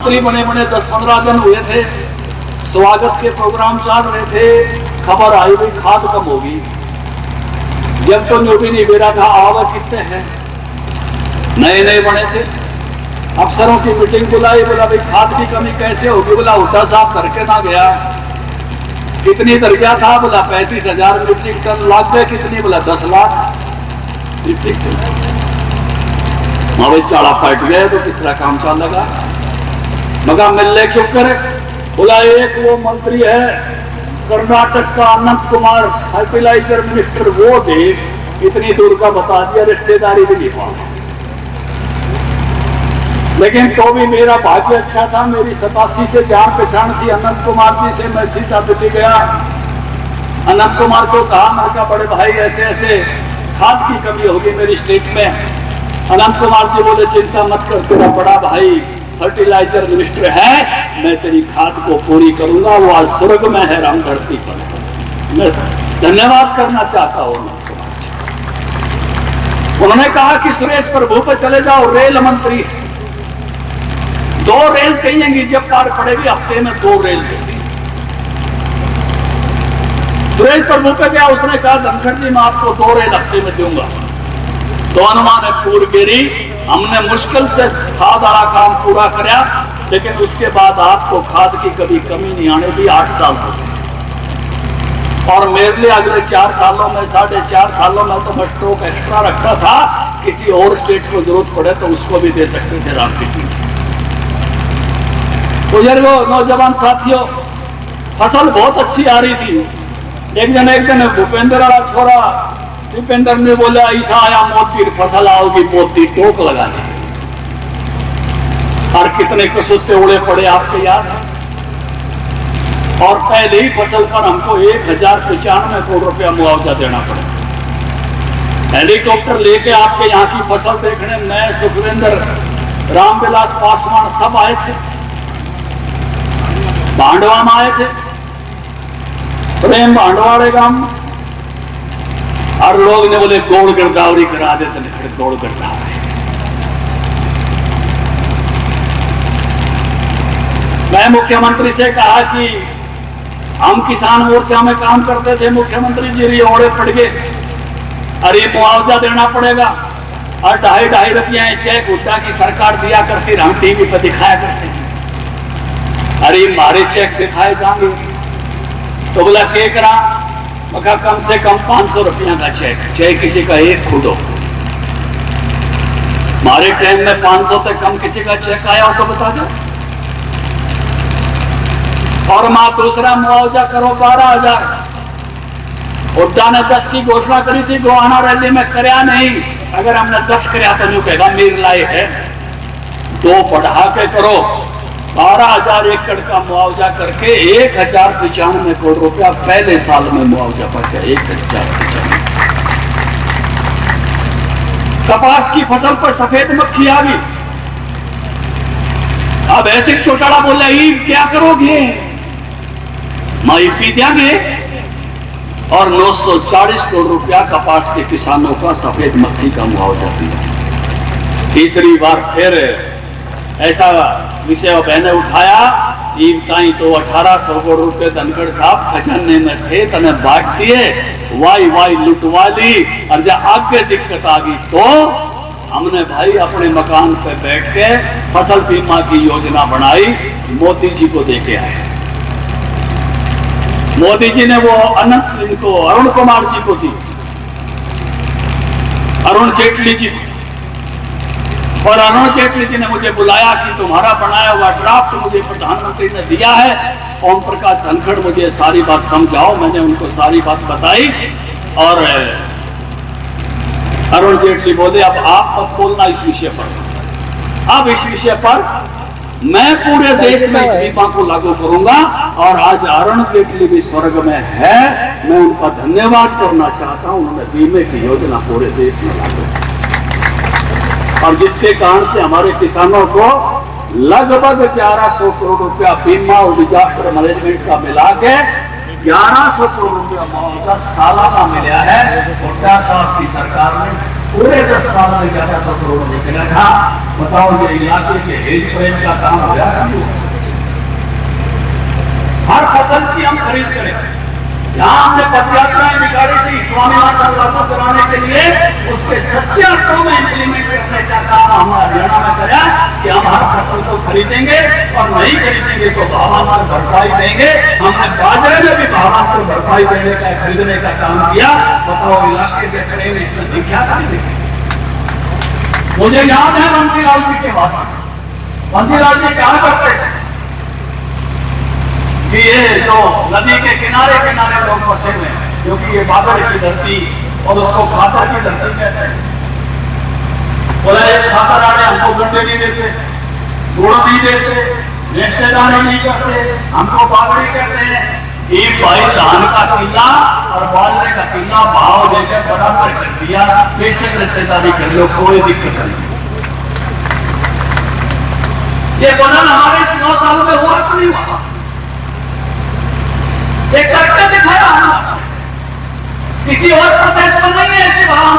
मंत्री बने 10-15 दिन हुए थे, स्वागत के प्रोग्राम चल रहे थे, खबर आई भाई खाद कम होगी। जब तो न्यूबी नहीं बेरा था, आवा कितने हैं, नए नए बने थे। अफसरों की मीटिंग बुलाई, बोला भाई खाद की कमी कैसे होगी। बोला हुड्डा साहब करके ना गया। कितनी दरिया था, बोला 35,000 मीट्रिक टन। लाख गए कितनी, बोला 10 लाख मीट्रिक टन। हाँ भाई चाड़ा फट गए तो किस तरह काम चल लगा। मगर मिलने क्यों करे। बोला एक वो मंत्री है कर्नाटक का अनंत कुमार, फर्टिलाइजर मिनिस्टर, वो थे। इतनी दूर का बता दिया, रिश्तेदारी भी नहीं पा। लेकिन तो भी मेरा भाग्य अच्छा था, मेरी 87 से जान पहचान थी अनंत कुमार जी से। मैं सीधा दिल्ली गया, अनंत कुमार को कहा, मैं कहा बड़े भाई ऐसे ऐसे खाद की कमी होगी मेरी स्टेट में। अनंत कुमार जी बोले चिंता मत कर, तेरा बड़ा भाई फर्टिलाइजर मिनिस्टर है, मैं तेरी खाद को पूरी करूंगा। वो आज स्वर्ग में है, राम धरती पर। मैं धन्यवाद करना चाहता हूँ अनंत कुमार जी। उन्होंने कहा कि सुरेश प्रभु पे चले जाओ, रेल मंत्री, 2 रेल चाहिएगी, जब कार पड़ेगी हफ्ते में 2 रेल देगी। सुरेश प्रभु पे गया, उसने कहा धनखड़ जी मैं आपको 2 रेल हफ्ते में दूंगा। तो अनुमान है पूर गिरी। हमने मुश्किल से खाद वाला काम पूरा कराया, लेकिन उसके बाद आपको खाद की कभी कमी नहीं आने दी। 8 साल हो गए और मेरे लिए अगले 4 सालों में, 4.5 सालों में तो मैं स्टॉक एक्स्ट्रा रखा था, किसी और स्टेट को जरूरत पड़े तो उसको भी दे सकते थे। रामकृष्ण बुजुर्गों, नौजवान साथियों, फसल बहुत अच्छी आ रही थी। एक दिन भूपेंद्र वाला छोरा दीपेंद्र ने बोला ऐसा आया मोती फसल आओगी, मोती टोक लगा दी। और कितने कसुत्ते उड़े पड़े आपके याद है। और पहले ही फसल पर हमको 1095 करोड़ रुपया मुआवजा देना पड़ा। हेलीकॉप्टर लेके आपके यहाँ की फसल देखने मैं, सुखविंदर, रामविलास पासवान सब आए थे, भांडवा में आए थे, प्रेम भांडवाड़े गांव। और लोग ने बोले गोड़ गिरदावरी करा देते, गोड़ गिरदावरी। मैं मुख्यमंत्री से कहा कि हम किसान मोर्चा में काम करते थे, मुख्यमंत्री जी ये ओढ़े पड़ गए, अरे मुआवजा देना पड़ेगा। और 2.5 रुपया चेक हुड्डा की सरकार दिया करती, हम टीवी पर दिखाया करते। अरे मारे चेक दिखाए जाएंगे। तो बोला के करा, मगर कम से कम 500 रुपया का चेक, चाहे किसी का एक खुदो। हमारे टाइम में 500 से कम किसी का चेक आया हो तो बता दो। और मां दूसरा मुआवजा करो 12,000। हुड्डा ने 10 की घोषणा करी थी, गोहाना रैली में करया नहीं। अगर हमने 10 कराया तो यूं कहेगा मेर लाए है, 2 बढ़ा के करो। 12,000 एकड़ का मुआवजा करके 1,095 करोड़ रुपया पहले साल में मुआवजा पहुंचा। 1,095। कपास की फसल पर सफेद मक्खी आ गई। अब ऐसे चौटाला बोला ही क्या करोगे, माई पी देंगे। और 940 करोड़ रुपया कपास के किसानों का सफेद मक्खी का मुआवजा दिया। तीसरी बार फिर ऐसा विषय बहने उठाया, तो 1,800 करोड़ रुपए धनखड़ साहब खजाने में थे, तने बांट दिए, वाई लुटवा ली। और जब आगे दिक्कत आ गई तो हमने भाई अपने मकान पे बैठ के फसल बीमा की योजना बनाई, मोदी जी को देके आए। मोदी जी ने वो अनंत इनको अरुण कुमार जी को दी, अरुण जेटली जी, और अरुण जेटली जी ने मुझे बुलाया कि तुम्हारा बनाया हुआ ड्राफ्ट मुझे प्रधानमंत्री ने दिया है, ओम प्रकाश धनखड़ मुझे सारी बात समझाओ। मैंने उनको सारी बात बताई और अरुण जेटली बोले अब आप मत बोलना इस विषय पर, अब इस विषय पर मैं पूरे देश में इस बीमा को लागू करूंगा। और आज अरुण जेटली भी स्वर्ग में है, मैं उनका धन्यवाद करना चाहता हूं। उन्होंने बीमे की योजना पूरे देश में लागू, और जिसके कारण से हमारे किसानों को लगभग 1100 करोड़ रुपया बीमा और डिजास्टर मैनेजमेंट का मिला के 1100 करोड़ रुपया मुआवजा सालाना मिला है। हुड्डा साहब की सरकार ने पूरे 10 साल में 1100 करोड़ निकला था। बताओ ये इलाके के हेज प्रेम का काम हो गया। हर फसल की हम खरीद करें। जहां हमने पदयात्राएं निकाली थी स्वामीनाथन लागू कराने के लिए, उसके सच्चे अर्थों में इम्प्लीमेंट करने का काम हमने हरियाणा में करा कि हम हर फसल को खरीदेंगे और नहीं खरीदेंगे तो भावांतर भरपाई देंगे। हमने बाजरे में भी भावांतर भरपाई देने का, खरीदने का काम किया। बताओ इलाके के प्रेम इसमें दिखा था। मुझे याद है बंसीलाल जी के बात, बंसीलाल जी कहा करते थे कि ये जो नदी के किनारे किनारे लोग बसे हुए हैं, क्योंकि ये बाबर की धरती और उसको खातर की धरती कहते हैं। बोला ये खातर आने हमको गंडे नहीं देते, गुड़ नहीं देते, रिश्तेदारी नहीं करते, हमको बाबरी कहते हैं। एक भाई धान का किला और बाजरे का किला भाव देकर बराबर कर दिया, बेशक रिश्तेदारी कर लो, कोई दिक्कत नहीं। ये बना हमारे इस 9 साल में हुआ तो नहीं हुआ, एक करके दिखाया हमने। किसी और प्रदेश में नहीं है ऐसे भाव,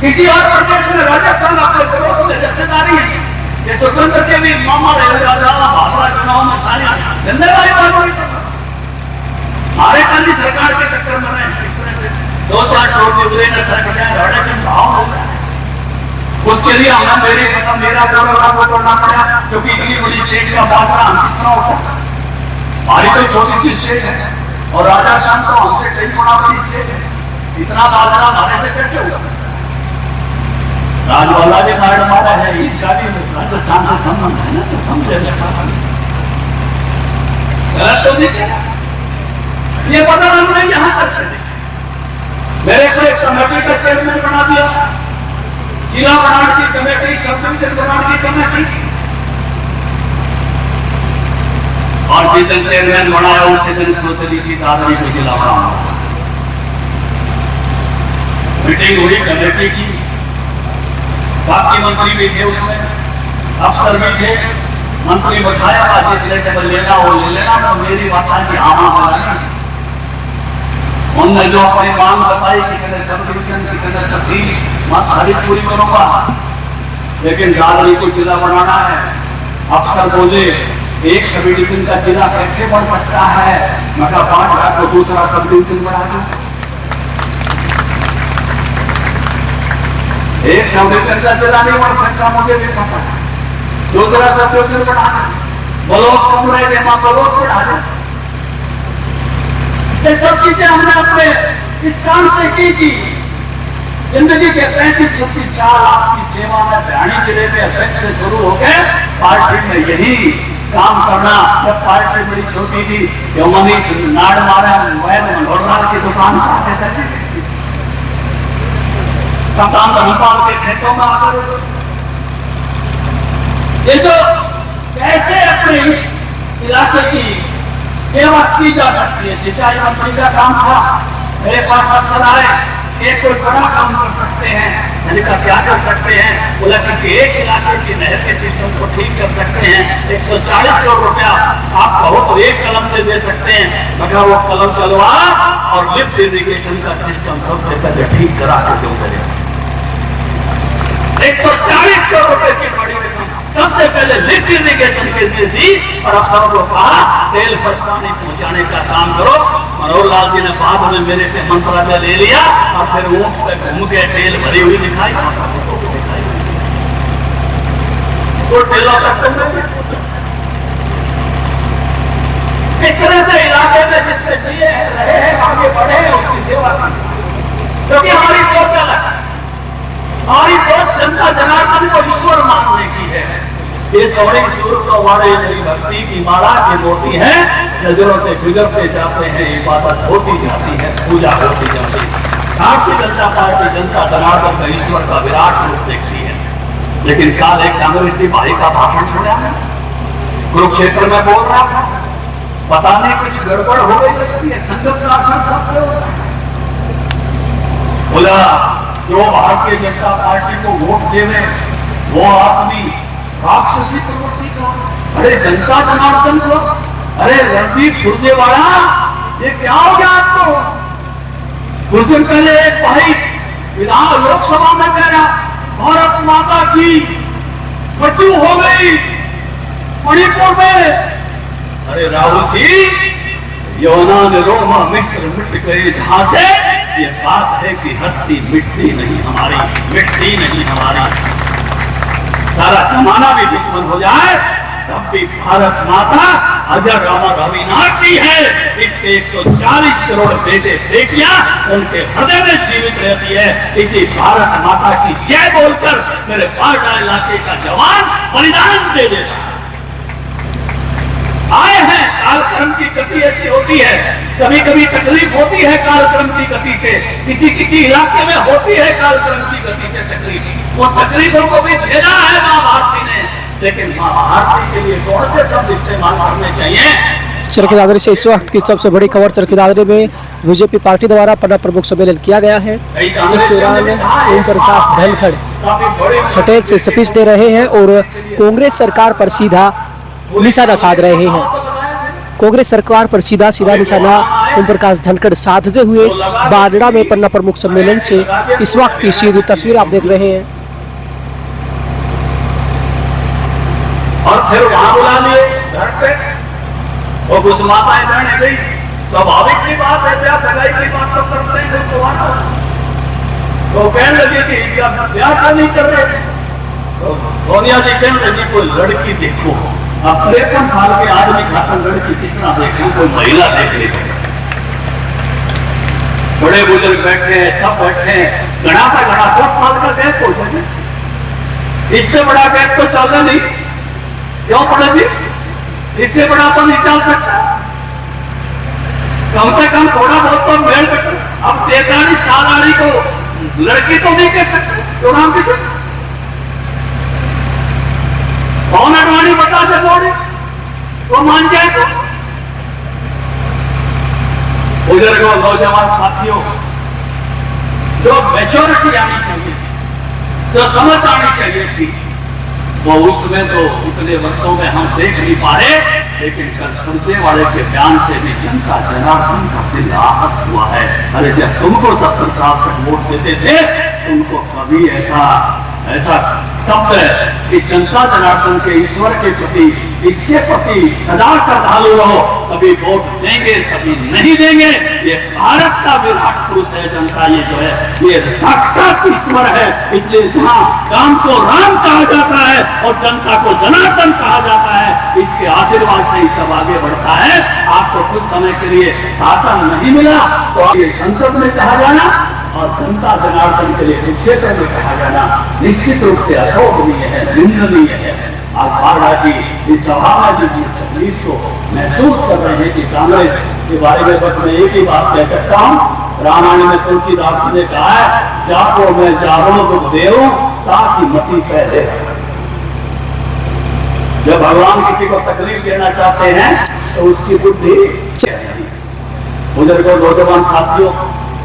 किसी और प्रदेश में राजस्थान अपने पड़ोस में रिश्तेदारी है। ये स्वतंत्र के भी मामा भाजपा चुनाव में सारे धंधेवादी हमारे काली सरकार के चक्कर में रहे। इस तरह से 2-4 करोड़ ने सरकार के भाव मिल रहा है। उसके लिए हमें मेरी कसम मेरा को करना पड़ा, क्योंकि इतनी बड़ी स्टेट का बादशाह हम किस तरह होता। हमारी तो छोटी सी स्टेट है और राजस्थान तो हमसे कई गुना बड़ी स्टेट है। इतना बादशाह हमारे से कैसे होगा? राजवाला जी कार्ड हमारा है, इनका भी राजस्थान से संबंध है ना, तो समझे गलत तो नहीं। ये पता हमने यहाँ तक मेरे को एक कमेटी का चेयरमैन बना दिया, जिला बनाने की कमेटी, सब डिवीजन बनाने की कमेटी, और जिस दिन चेयरमैन बनाया उसी दिन सोचली की दादरी को जिला बनाना। मीटिंग हुई कमेटी की, बाकी मंत्री भी थे उसमें, अफसर भी थे। मंत्री बताया जिस लेटर लेना वो ले लेना, तो मेरी बात की हाँ। उनने जो अपनी मांग बताई, किसी ने सब डिवीजन, किसी ने तहसील, मैं खरीद पूरी करूंगा, लेकिन दादरी को जिला बनाना है। अफसर बोले एक सब डिवीजन का जिला कैसे बन सकता है? मैं कहा 5 लाख को दूसरा सब डिवीजन बना दो। एक सब डिवीजन का जिला नहीं बन सकता, मुझे भी पता है। दूसरा सब डिवीजन बना दो, ब्लॉक कम रहे ब्लॉक बढ़ा दो। ये सब चीजें हमने अपने इस काम से की। जिंदगी के 35-36 साल आपकी सेवा में बयानी जिले में अध्यक्ष से शुरू होकर पार्टी में यही काम करना। जब पार्टी बड़ी छोटी थी, जो मनीष नाड़ मारा मनोहरलाल की दुकान आते थे, धनपाल के खेतों में आकर ये जो कैसे अपने इस इलाके की सेवा की जा सकती है। सिंचाई मंत्री का काम था, मेरे पास अफसर आए, एक कोई बड़ा काम कर सकते हैं, मैंने कहा क्या कर सकते हैं? बोला किसी एक इलाके की नहर के सिस्टम को ठीक कर सकते हैं, 140 करोड़ रुपया आप कहो तो एक कलम से दे सकते हैं। मगर वो कलम चलवा और लिफ्ट इरिगेशन का सिस्टम सबसे पहले ठीक करा के क्यों करें? 140 करोड़ रुपए की बड़ी रकम सबसे पहले लिफ्ट इरिगेशन के लिए दी और अफसरों को कहा तेल पर पानी पहुंचाने का काम करो। मनोहरलाल जी ने बाद में मेरे से मंत्रालय ले लिया और फिर ऊंट पे घूम के तेल भरी हुई दिखाई। इस तरह से इलाके में जिसके जिए रहे हैं, आगे बढ़े, उसकी सेवा की। क्योंकि हमारी सोच अलग है, हमारी सोच जनता जनार्दन को ईश्वर मानने की है। ये सौरी सूर तो वाड़े मेरी भक्ति की माला की मोती है, नजरों से गुजरते जाते हैं, इबादत होती जाती है, पूजा होती जाती है। भारतीय जनता पार्टी जनता जनार्दन का ईश्वर का विराट रूप देखती है। लेकिन कल एक कांग्रेसी भाई का भाषण सुना, कुरुक्षेत्र में बोल रहा था, पता नहीं कुछ गड़बड़ हो गई लगती है, संगत का असर सबसे होता है। बोला जो भारतीय जनता पार्टी को वोट देवे वो आदमी राक्षसी प्रवृत्ति का। अरे जनता जनार्दन को, अरे रणदीप सुरजेवाला, ये क्या हो गया आपको? कुछ दिन पहले एक भाई विधान लोकसभा में कह रहा भारत माता की मृत्यु हो गई मणिपुर में। अरे राहुल जी, यौनान रोमा मिस्र मिट गए जहां से, ये बात है कि हस्ती मिटती नहीं हमारी, मिटती नहीं हमारी। सारा जमाना भी दुश्मन हो जाए तब भी भारत माता अजर अमर अविनाशी है। इसके 140 करोड़ बेटे बेटियां उनके हृदय में जीवित रहती है। इसी भारत माता की जय बोलकर मेरे पाटा इलाके का जवान बलिदान दे देता है। आए हैं, कालक्रम की गति ऐसी होती है, कभी कभी तकलीफ होती है कालक्रम की गति से, किसी इलाके में होती है कालक्रम की गति से तकलीफ। वो तकलीफों को भी झेला है माँ भारती ने, लेकिन माँ भारती के लिए कौन से शब्द इस्तेमाल करने चाहिए। चरखी दादरी से इस वक्त की सबसे बड़ी खबर। चरखी दादरी में बीजेपी पार्टी द्वारा पन्ना प्रमुख सम्मेलन किया गया है। इस दौरान ओम प्रकाश धनखड़ सटेज से स्पीच दे रहे हैं और कांग्रेस सरकार पर सीधा निशाना साध रहे हैं। कांग्रेस सरकार पर सीधा निशाना ओम प्रकाश धनखड़ साधते हुए बारड़ा में पन्ना प्रमुख सम्मेलन से इस वक्त की सीधी तस्वीर आप देख रहे हैं। और फिर वहां बुला लिए घर पे, और कुछ माताएं बहनें गई। स्वाभाविक सी बात है, क्या सगाई की बात तो करते हैं तो कहने लगे कि इसका ब्याह क्यों नहीं कर रहे। तो सोनिया जी कहने लगी कोई लड़की देखो। अब 53 साल के आदमी खातर लड़की किस तरह देखें, कोई महिला देख लेते। बड़े बुजुर्ग बैठे हैं, सब बैठे हैं, घड़ा 10 साल का गैप हो जाए, इससे बड़ा गैप तो चलना नहीं। क्यों पड़े जी, इससे बड़ा तो नहीं चल सकता। कम से कम थोड़ा बहुत तो मेल बैठो। अब 43 साल वाली को लड़की तो नहीं कह सकते, तो नाम किसे कौन अडवाणी बता दे वो मान जाए तो। बुजुर्गों, नौजवान साथियों, जो मैच्योरिटी आनी चाहिए, जो समझ आनी चाहिए थी, वो उसमें तो इतने वर्षों में हम देख नहीं पा रहे। लेकिन कल सुनने वाले के बयान से भी जनता जनार्दन का दिल आहत हुआ है। अरे जब तुमको 70 साल तक वोट देते थे, तुमको कभी ऐसा शब्द कि जनता जनार्दन के ईश्वर के प्रति, इसके प्रति सदा श्रद्धालु रहो, कभी वोट देंगे कभी नहीं देंगे। ये भारत का विराट पुरुष है जनता, ये जो है ये साक्षात ईश्वर है। इसलिए जहाँ राम को राम कहा जाता है और जनता को जनार्दन कहा जाता है, इसके आशीर्वाद से ही सब आगे बढ़ता है। आपको कुछ समय के लिए शासन नहीं मिला तो ये संसद में कहा जाना और जनता जनार्दन के लिए क्षेत्र में कहा जाना निश्चित रूप से अशोभनीय है, निंदनीय है। आज बारड़ा की इस सभा में जो जिस तकलीफ को महसूस कर रहे हैं कि कांग्रेस के बारे में बस मैं एक ही बात कह सकता हूँ। रामायण में तुलसीदास जी ने कहा है, जाको मैं जारो दुख देव ताकि मती पहले। जब भगवान किसी को तकलीफ देना चाहते हैं तो उसकी बुद्धि। बुजुर्गों, नौजवान साथियों,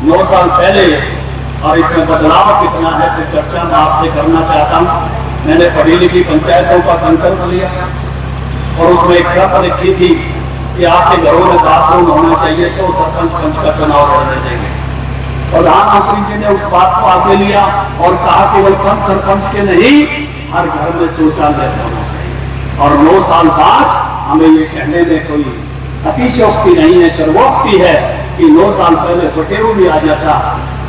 9 साल पहले, और इसमें बदलाव कितना है तो चर्चा मैं आपसे करना चाहता हूँ। मैंने पढ़ी लिखी पंचायतों का संकल्प लिया और उसमें एक शर्त लिखी थी कि आपके घरों में बाथरूम होना चाहिए तो सरपंच पंच का चुनाव लड़ने देंगे। प्रधानमंत्री जी ने उस बात को आगे लिया और कहा केवल पंच सरपंच के नहीं, हर घर में शौचालय होना चाहिए। और 9 साल बाद हमें ये कहने में कोई अतिशयोक्ति नहीं है, सर्वोक्ति है कि 9 साल पहले बटेरू भी आ जाता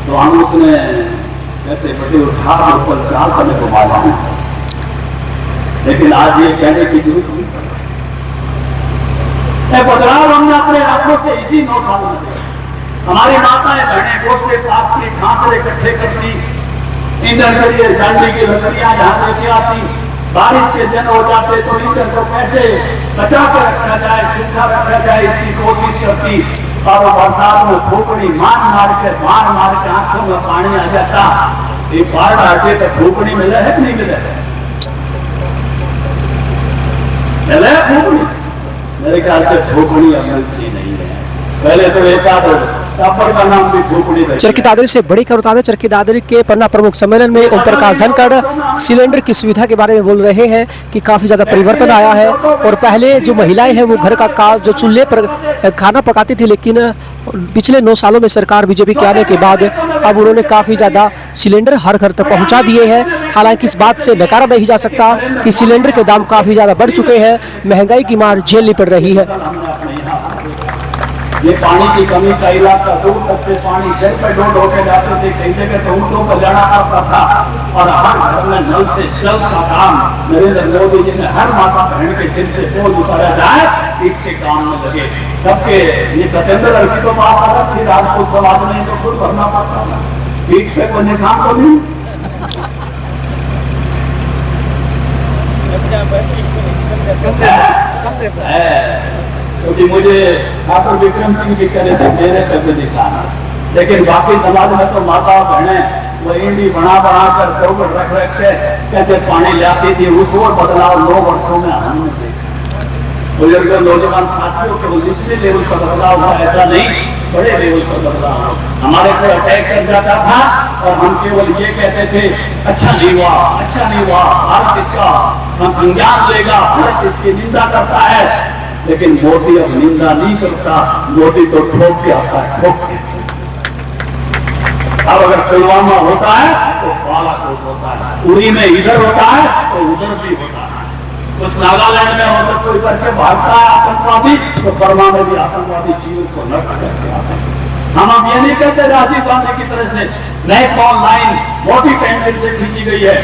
तो हम उसने कहते बटेरू खा ऊपर चाल करने को माला है। लेकिन आज ये कहने की जरूरत नहीं। बदलाव हमने अपने आंखों से इसी 9 साल में देखा। हमारी माताएं बहनें गोद से काटती, घास इकट्ठे करती, ईंधन के लिए जाली की लकड़ियां जहां लेके आती। बारिश के दिन हो जाते तो ईंधन को कैसे बचा कर रखा जाए, सूखा रखा जाए, इसकी कोशिश करती। और बरसात में फूकड़ी मार के आंखों में पानी आ जाता। ये बाढ़ आते तो फूकड़ी मिला है कि नहीं मिला है? मिला है फूकड़ी? मेरे ख्याल से फूकड़ी अब मिलती नहीं है। पहले तो एक आध टप्पर का नाम भी झोपड़ी रही चरखी दादरी से बड़ी खबर बता दें, चरखी दादरी के पन्ना प्रमुख सम्मेलन में ओम प्रकाश धनखड़ सिलेंडर की सुविधा के बारे में बोल रहे हैं कि काफी ज्यादा परिवर्तन आया है। और पहले जो महिलाएं हैं वो घर का काम जो चूल्हे पर खाना पकाती थी, लेकिन पिछले 9 सालों में सरकार बीजेपी के आने के बाद अब उन्होंने काफी ज्यादा सिलेंडर हर घर तक पहुंचा दिए हैं। हालांकि इस बात से नकारा नहीं जा सकता कि सिलेंडर के दाम काफी ज्यादा बढ़ चुके हैं, महंगाई की मार झेलनी पड़ रही है। ये पानी की कमी का इलाका दूर तक से पानी शहर पे ढोल ढोके जाते थे, कई जगह तो ऊँटों पर जाना पड़ता था। और हर घर में नल से जल का काम नरेंद्र मोदी जी ने हर माता बहन के सिर से बोझ उतारा जाए, इसके काम में लगे सबके। ये सत्येंद्र लड़की तो बात अलग थी, राजपूत समाज में तो खुद भरना पड़ता था, पीठ पे कोई निशान तो नहीं। क्योंकि मुझे ठाकुर विक्रम सिंह जी करे थे मेरे पे भी निशान, लेकिन बाकी समाज में तो माता बहनें वो इंडी बना कर टोकट रख के कैसे पानी लाती थी, उस और बदलाव 9 वर्षों में हमने देखा। बुजुर्ग नौजवान साथियों के निचले लेवल पर बदलाव हुआ, ऐसा नहीं बड़े लेवल पर बदलाव। हमारे को अटैक कर जाता था और हम केवल ये कहते थे अच्छा नहीं हुआ, अच्छा नहीं हुआ, भारत इसका संज्ञान लेगा, भारत इसकी निंदा करता है। लेकिन मोदी अब निंदा नहीं करता, मोदी तो ठोक के आता है, ठोक के। अब अगर पुलवामा होता है तो बालाकोट होता है, उड़ी में इधर होता है तो उधर भी होता है। कुछ नागालैंड में होता कोई करके भागता है आतंकवादी, तो बर्मा में भी आतंकवादी शिविर को लट करके आता है। हम अब ये नहीं कहते राजीव गांधी की तरह से नए कॉल लाइन मोटी पेंसिल से खींची गई है,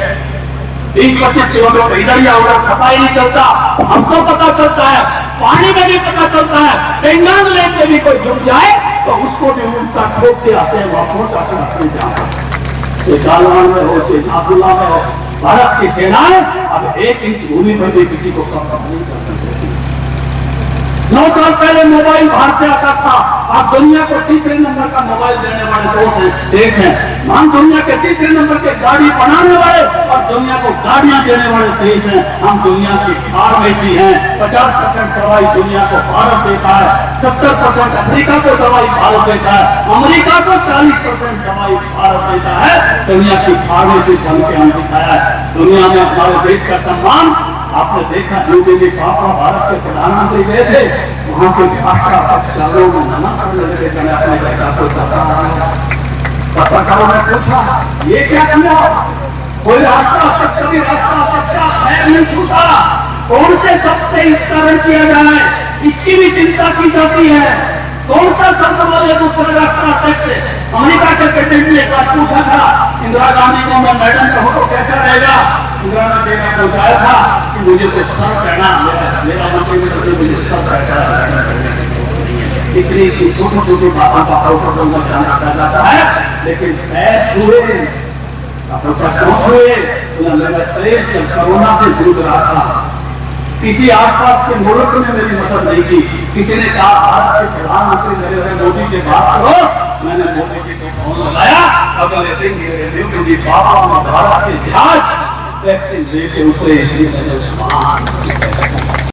20-25 किलोमीटर इधर या उधर पता ही नहीं चलता। हमको पता चलता है, पानी में भी पता चलता है, बेंगाल लेक में भी कोई जुट जाए तो उसको भी उल्टा ठोक के आते हैं, वहां पहुंचाते अपने जाते। ये जालवान में हो, ये नाथुला में हो, भारत की सेनाएं अब 1 इंच भूमि पर भी किसी को कम नहीं कर सकती। 9 साल पहले मोबाइल बाहर से आता था, आप दुनिया को तीसरे नंबर का मोबाइल देने वाले देश हैं। हम दुनिया के तीसरे नंबर के गाड़ी बनाने वाले और दुनिया को गाड़ियां देने वाले देश हैं। हम दुनिया की फार्मेसी हैं, 50% दवाई दुनिया को भारत देता है, 70% अफ्रीका को दवाई भारत देता है, अमेरिका को 40% दवाई भारत देता है। दुनिया की फार्मेसी से हम दिखाया है। दुनिया में हमारे देश का सम्मान आपने देखा, योगी जी पापा भारत के प्रधानमंत्री गए थे, वहां के भाषा अफसरों में नमन करने लगे। अपने बेटा को पत्रकारों ने पूछा ये क्या किया, कोई रास्ता कभी रास्ता पैर नहीं छूटा, कौन से सबसे उपकरण किया जाए इसकी भी चिंता की जाती है। कौन सा शब्द बोले दूसरे राष्ट्र से। अमेरिका के प्रेसिडेंट ने एक बार पूछा था इंदिरा गांधी को, मैं मैडम कहूँ तो कैसा रहेगा। इंदिरा ने देखा पहुंचाया था कि मुझे तो सर कहना, मेरा मंत्री मुझे सर कहना। इतनी छोटी छोटी बातों का आउटपुट जाना जाता है, लेकिन पैर छुए छुए कोरोना से जूझ रहा था। किसी आसपास के मुल्क ने मेरी मदद नहीं की। किसी ने कहा भारत के प्रधानमंत्री नरेंद्र मोदी से बात करो, मैंने मोदी जी को फोन लगाया, अगले दिन पापा भारत के जहाज वैक्सीन लेके उतरे, इसलिए मैंने